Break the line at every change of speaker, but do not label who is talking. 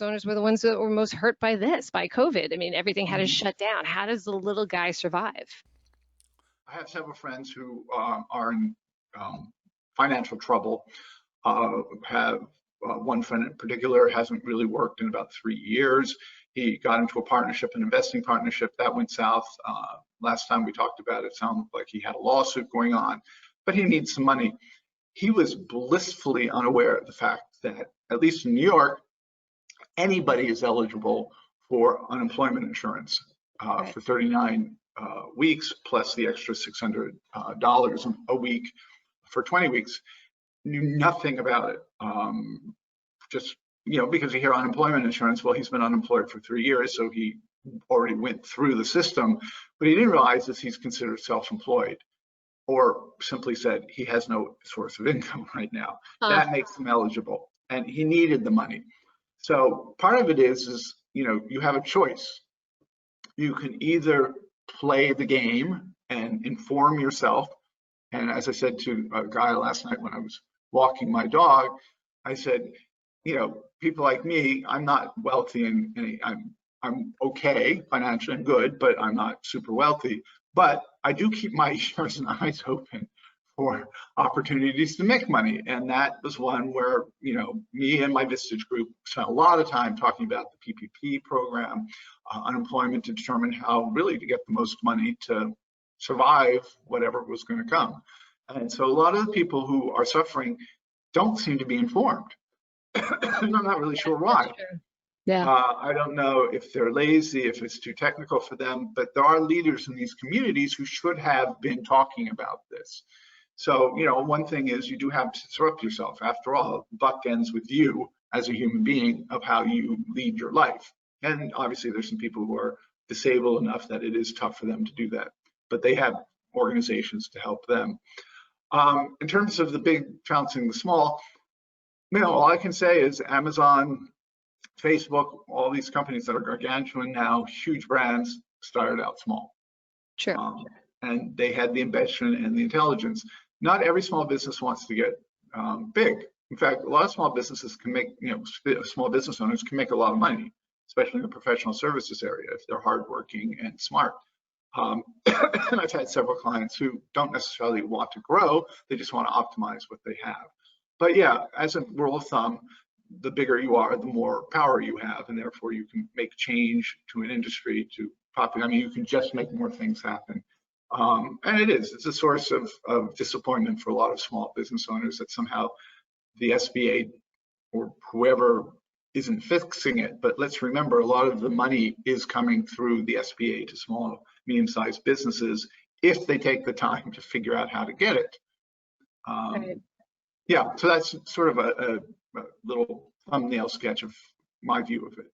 business owners were the ones that were most hurt by COVID. I mean, everything had to
Mhm.
shut down. How does the little guy survive?
I have several friends who are in financial trouble. Have one friend in particular hasn't really worked in about 3 years. He got into a partnership, an investing partnership, that went south. Last time we talked about it, sounded like he had a lawsuit going on, but he needs some money. He was blissfully unaware of the fact that, at least in New York, anybody is eligible for unemployment insurance
Right.
for 39 weeks plus the extra $600 a week for 20 weeks. Knew nothing about it. Just, because you hear unemployment insurance, well, he's been unemployed for 3 years, so he already went through the system, but he didn't realize that he's considered self-employed, or simply said he has no source of income right now.
Huh.
That makes him eligible, and he needed the money. So part of it is, you have a choice. You can either play the game and inform yourself. And as I said to a guy last night when I was walking my dog, I said, people like me, I'm not wealthy and I'm okay financially, I'm good, but I'm not super wealthy. But I do keep my ears and eyes open for opportunities to make money. And that was one where, me and my Vistage group spent a lot of time talking about the PPP program, unemployment, to determine how really to get the most money to survive whatever was going to come. And so a lot of the people who are suffering don't seem to be informed. And I'm not really sure
That's
why.
true. Yeah.
I don't know if they're lazy, if it's too technical for them, but there are leaders in these communities who should have been talking about this. So, one thing is you do have to disrupt yourself. After all, the buck ends with you as a human being of how you lead your life. And obviously there's some people who are disabled enough that it is tough for them to do that, but they have organizations to help them. In terms of the big trouncing the small, all I can say is Amazon, Facebook, all these companies that are gargantuan now, huge brands, started out small.
True.
And they had the ambition and the intelligence. Not every small business wants to get big. In fact, a lot of small businesses can make, small business owners can make a lot of money, especially in the professional services area if they're hardworking and smart. And I've had several clients who don't necessarily want to grow, they just want to optimize what they have. But yeah, as a rule of thumb, the bigger you are, the more power you have, and therefore you can make change to an industry, to profit. I mean, you can just make more things happen. And it's a source of disappointment for a lot of small business owners that somehow the SBA or whoever isn't fixing it. But let's remember, a lot of the money is coming through the SBA to small, medium-sized businesses if they take the time to figure out how to get it.
Right.
Yeah, so that's sort of a little thumbnail sketch of my view of it.